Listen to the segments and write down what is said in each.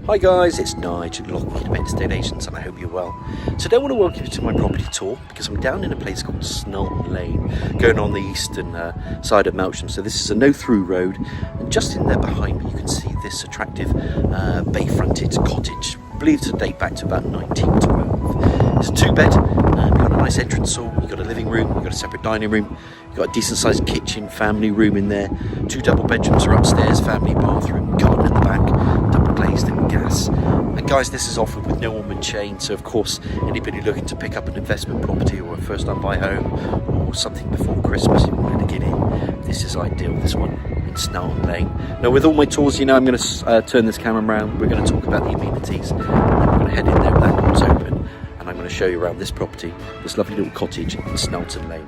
Hi guys, it's 𝘀𝗲𝗹𝗶 Estate Agents and I hope you're well. Today I want to welcome you to my property tour because I'm down in a place called Snarlton Lane, going on the eastern side of Melksham. So this is a no-through road, and just in there behind me you can see this attractive bay-fronted cottage, believed to date back to about 1912. It's a two-bed, you've got a nice entrance hall, you've got a living room, you've got a separate dining room, you've got a decent-sized kitchen, family room in there, two double bedrooms are upstairs, family bathroom, garden at the back, double glazed and gas. And guys, this is offered with no onward chain, so of course anybody looking to pick up an investment property or a first time buy home or something before Christmas you wanted to get in, this is ideal, this one in Snarlton Lane. Now with all my tours, you know, I'm going to turn this camera around, we're going to talk about the amenities, and then we're going to head in there with that door's open, and I'm going to show you around this property, this lovely little cottage in Snarlton Lane.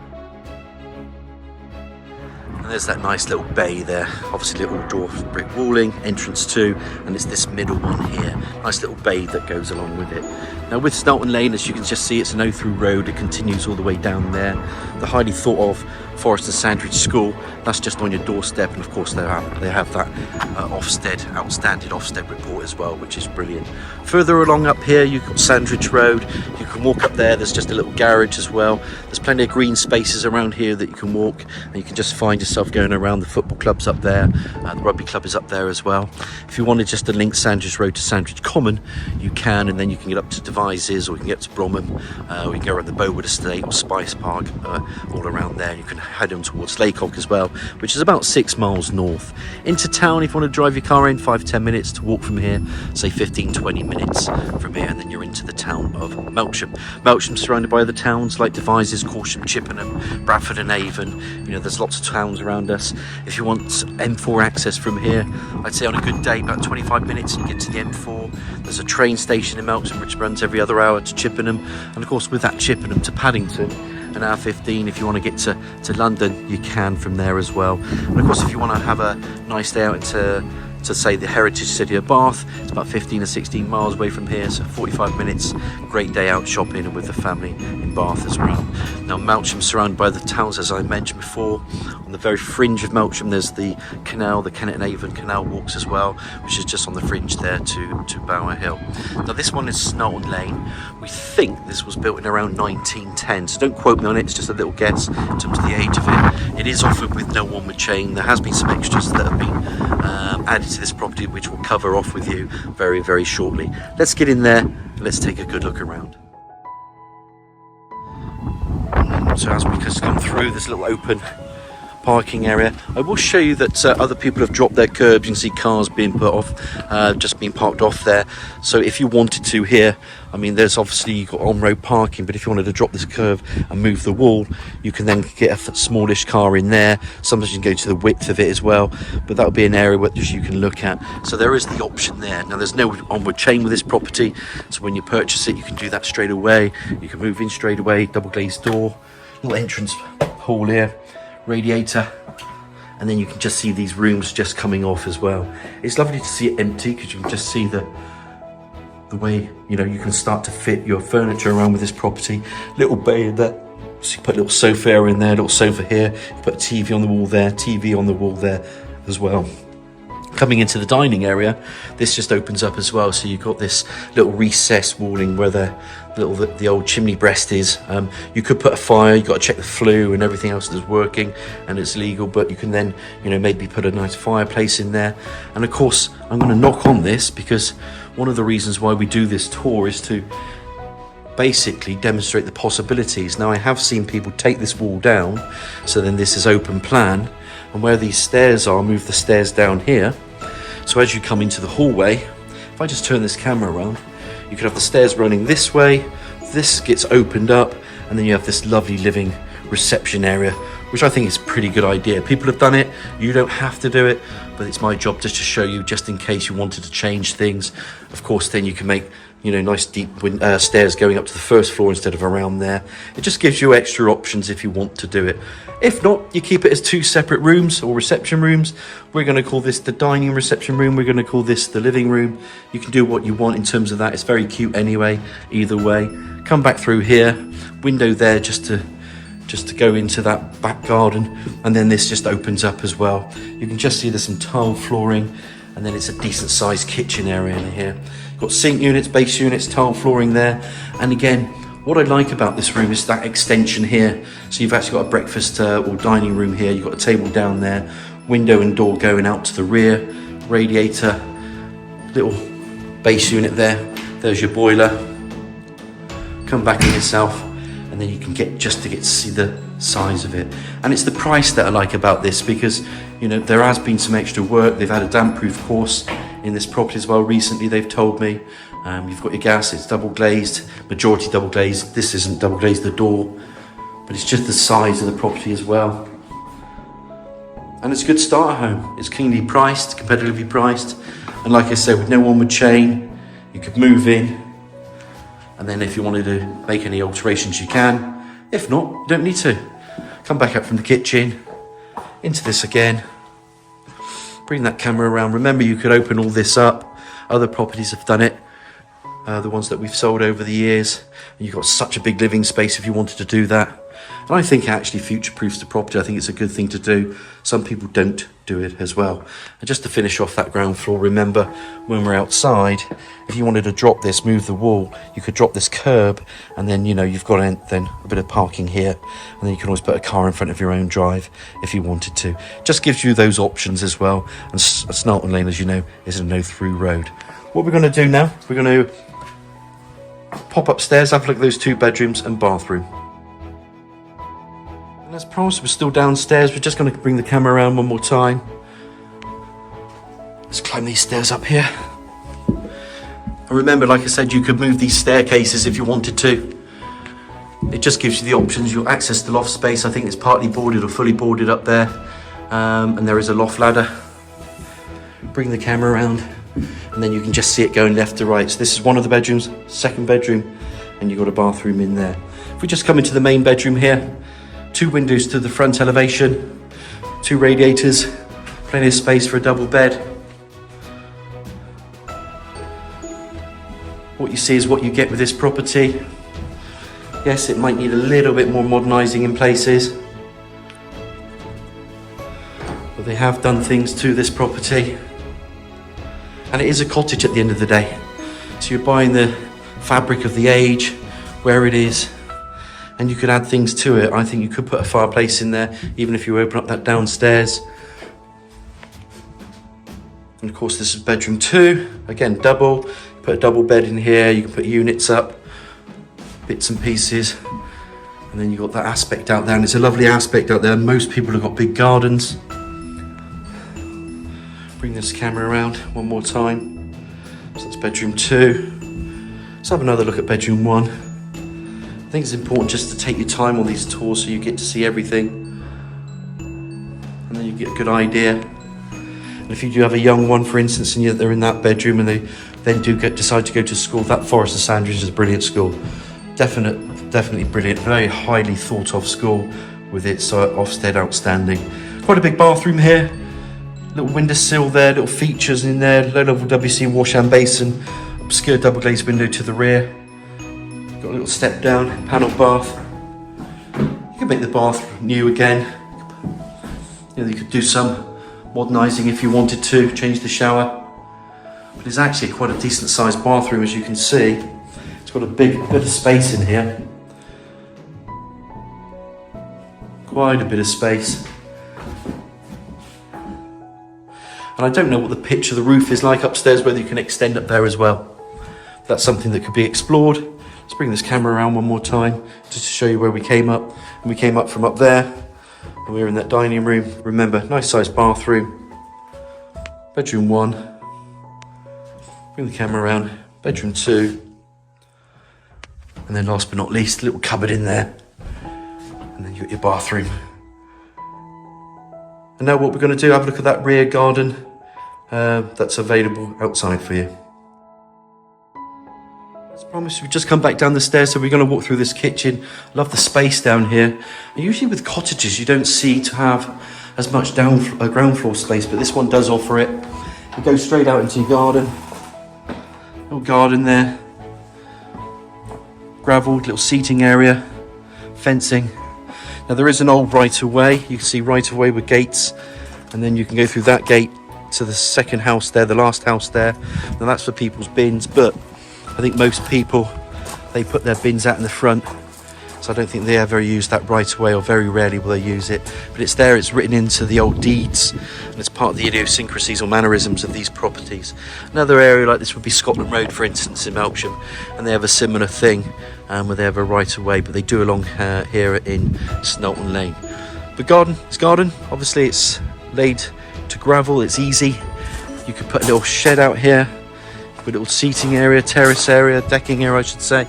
And there's that nice little bay there, obviously little dwarf brick walling, entrance too, and it's this middle one here, nice little bay that goes along with it. Now with Snarlton Lane, as you can just see, it's a no-through road, it continues all the way down there. The highly thought of Forest and Sandridge School, that's just on your doorstep, and of course they have that outstanding Ofsted report as well, which is brilliant. Further along up here you've got Sandridge Road, you can walk up there, there's just a little garage as well, there's plenty of green spaces around here that you can walk, and you can just find yourself going around. The football club's up there, the rugby club is up there as well. If you wanted just to link Sandridge Road to Sandridge Common, you can, and then you can get up to 𝘃𝗍𝗍, or you can get to Bromham, or you can go around the 𝘀𝗿𝗶 Estate or Spice Park, all around there. You can head on towards 𝘆𝗂𝗿𝗍𝗿 as well, which is about 6 miles north. Into town, if you want to drive your car in, 5-10 minutes. To walk from here, say 15-20 minutes from here, and then you're into the town of Melksham. Melksham's surrounded by other towns like 𝘃𝗍𝗍𝗶𝗍, 𝘀𝗲𝗹𝗹𝗶𝗵, Bradford and Avon. You know, there's lots of towns around us. If you want M4 access from here, I'd say on a good day about 25 minutes and you get to the M4. There's a train station in Melksham which runs every other hour to 𝘀𝗵𝗻, and of course with that 𝘀𝗵𝗻 to Paddington, an hour 15. If you want to get to London, you can from there as well. And of course if you want to have a nice day out into say the heritage city of Bath, it's about 15 or 16 miles away from here, so 45 minutes, great day out shopping and with the family in Bath as well. Now Melksham's surrounded by the towns, as I mentioned before. On the very fringe of Melksham there's the canal, the Kennet and Avon Canal walks as well, which is just on the fringe there to Bower Hill. Now this one is Snarlton Lane. We think this was built in around 1910, so don't quote me on it, it's just a little guess in terms of the age of it. It is offered with no onward chain. There has been some extras that have been added to this property which we'll cover off with you very shortly. Let's get in there and let's take a good look around. So as we just come through this little open parking area, I will show you that other people have dropped their curbs. You can see cars being put off, just being parked off there. So if you wanted to here, I mean there's obviously you've got on-road parking, but if you wanted to drop this curve and move the wall, you can then get a smallish car in there. Sometimes you can go to the width of it as well, but that would be an area which you can look at. So there is the option there. Now there's no onward chain with this property, so when you purchase it you can do that straight away. You can move in straight away, double glazed door, little entrance hall here, radiator, and then you can just see these rooms just coming off as well. It's lovely to see it empty because you can just see the way, you know, you can start to fit your furniture around with this property. Little bay in there, so you put a little sofa area in there, little sofa here, you put a TV on the wall there, TV on the wall there as well. Coming into the dining area, this just opens up as well, so you've got this little recess walling where the old chimney breast is. You could put a fire, you've got to check the flue and everything else that's working and it's legal, but you can then, you know, maybe put a nice fireplace in there. And of course I'm going to knock on this because one of the reasons why we do this tour is to basically demonstrate the possibilities. Now I have seen people take this wall down, so then this is open plan, and where these stairs are, move the stairs down here. So as you come into the hallway, if I just turn this camera around, you could have the stairs running this way, this gets opened up, and then you have this lovely living reception area, which I think is a pretty good idea. People have done it, you don't have to do it, but it's my job just to show you, just in case you wanted to change things. Of course then you can make, you know, nice deep stairs going up to the first floor instead of around there. It just gives you extra options if you want to do it. If not, you keep it as 2 separate rooms or reception rooms. We're going to call this the dining reception room, we're going to call this the living room. You can do what you want in terms of that. It's very cute anyway, either way. Come back through here, window there just to go into that back garden, and then this just opens up as well. You can just see there's some tile flooring, and then it's a decent sized kitchen area in here. Got sink units, base units, tile flooring there, and again, what I like about this room is that extension here. So you've actually got a breakfast or dining room here. You've got a table down there, window and door going out to the rear, radiator, little base unit there. There's your boiler. Come back in yourself, and then you can get to see the size of it. And it's the price that I like about this, because you know there has been some extra work. They've had a damp proof course in this property as well recently, they've told me. You've got your gas, it's double glazed, majority double glazed. This isn't double glazed, the door, but it's just the size of the property as well. And it's a good starter home. It's cleanly priced, competitively priced, and like I said, with no onward chain, you could move in, and then if you wanted to make any alterations you can. If not, you don't need to. Come back up from the kitchen into this again, bring that camera around. Remember, you could open all this up. Other properties have done it, the ones that we've sold over the years, and you've got such a big living space if you wanted to do that. And I think it actually future-proofs the property. I think it's a good thing to do. Some people don't do it as well. And just to finish off that ground floor, remember when we're outside, if you wanted to drop this, move the wall, you could drop this curb, and then you know you've got then a bit of parking here, and then you can always put a car in front of your own drive if you wanted to. Just gives you those options as well. And Snarlton Lane, as you know, is a no-through road. What we're going to do now, we're going to pop upstairs, have a look at those 2 bedrooms and bathroom. And as promised, we're still downstairs. We're just going to bring the camera around one more time. Let's climb these stairs up here. And remember, like I said, you could move these staircases if you wanted to. It just gives you the options. You'll access the loft space. I think it's partly boarded or fully boarded up there. And there is a loft ladder. Bring the camera around, and then you can just see it going left to right. So this is one of the bedrooms, second bedroom, and you've got a bathroom in there. If we just come into the main bedroom here, 2 windows to the front elevation, 2 radiators, plenty of space for a double bed. What you see is what you get with this property. Yes, it might need a little bit more modernising in places, but they have done things to this property. And it is a cottage at the end of the day. So you're buying the fabric of the age, where it is, and you could add things to it. I think you could put a fireplace in there, even if you open up that downstairs. And of course, this is bedroom 2. Again, double. Put a double bed in here. You can put units up, bits and pieces. And then you've got that aspect out there, and it's a lovely aspect out there. Most people have got big gardens. Bring this camera around one more time. So that's bedroom 2. Let's have another look at bedroom 1. I think it's important just to take your time on these tours so you get to see everything, and then you get a good idea. And if you do have a young one, for instance, and they're in that bedroom and they then decide to go to school, that Forest of Sandridge is a brilliant school. Definitely brilliant. Very highly thought of school with its Ofsted outstanding. Quite a big bathroom here. Little windowsill there, little features in there, low level WC wash and basin, obscure double glazed window to the rear. Got a little step down, panel bath. You can make the bath new again. You know, you could do some modernising if you wanted to, change the shower. But it's actually quite a decent sized bathroom, as you can see. It's got a big bit of space in here. Quite a bit of space. And I don't know what the pitch of the roof is like upstairs, whether you can extend up there as well. That's something that could be explored. Let's bring this camera around one more time, just to show you where we came up. And we came up from up there, and we were in that dining room. Remember, nice sized bathroom. Bedroom 1. Bring the camera around. Bedroom 2. And then last but not least, a little cupboard in there. And then you got your bathroom. And now what we're going to do, have a look at that rear garden that's available outside for you. As promised, we've just come back down the stairs, so we're going to walk through this kitchen. Love the space down here. And usually with cottages, you don't see to have as much ground floor space, but this one does offer it. You go straight out into your garden. Little garden there. Gravelled, little seating area. Fencing. Now there is an old right-of-way. You can see right-of-way with gates, and then you can go through that gate to the second house there, the last house there. Now that's for people's bins, but I think most people, they put their bins out in the front, so I don't think they ever use that right away, or very rarely will they use it. But it's there, it's written into the old deeds, and it's part of the idiosyncrasies or mannerisms of these properties. Another area like this would be Scotland Road, for instance, in Melksham, and they have a similar thing where they have a right of way, but they do along here in Snarlton Lane. The garden is garden, obviously it's laid to gravel, it's easy. You could put a little shed out here, a little seating area, terrace area, decking area I should say.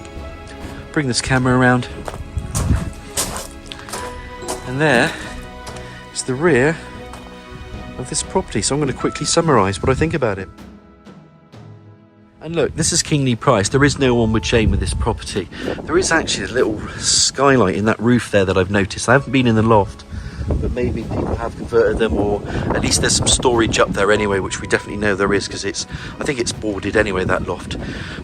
Bring this camera around. And there is the rear of this property. So I'm going to quickly summarise what I think about it. And look, this is 𝗀𝗍𝗶𝗶. There is no onward chain with this property. There is actually a little skylight in that roof there that I've noticed. I haven't been in the loft, but maybe people have converted them, or at least there's some storage up there anyway, which we definitely know there is, because I think it's boarded anyway, that loft.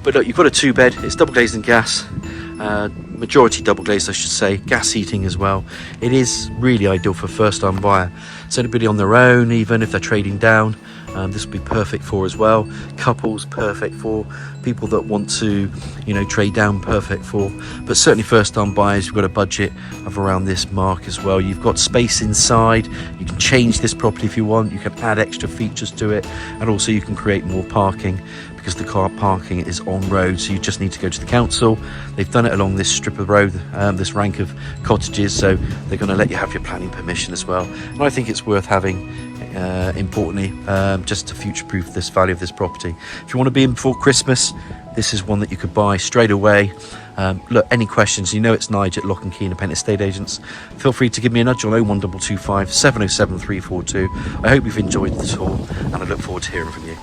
But look, you've got a 2-bed, it's double glazed in gas. Majority double glazed I should say, gas heating as well. It is really ideal for first time buyer. So anybody on their own, even if they're trading down, this would be perfect for as well. Couples, perfect for. People that want to, you know, trade down, perfect for. But certainly first time buyers, you've got a budget of around this mark as well. You've got space inside, you can change this property if you want, you can add extra features to it, and also you can create more parking, because the car parking is on road, so you just need to go to the council. They've done it along this strip of road, this rank of cottages, so they're going to let you have your planning permission as well. And I think it's worth having, importantly, just to future-proof this value of this property. If you want to be in before Christmas, this is one that you could buy straight away. Look, any questions, you know it's Nigel at 𝘀𝗍𝗶𝗶 Estate Agents. Feel free to give me a nudge on 01225 707 342. I hope you've enjoyed the tour, and I look forward to hearing from you.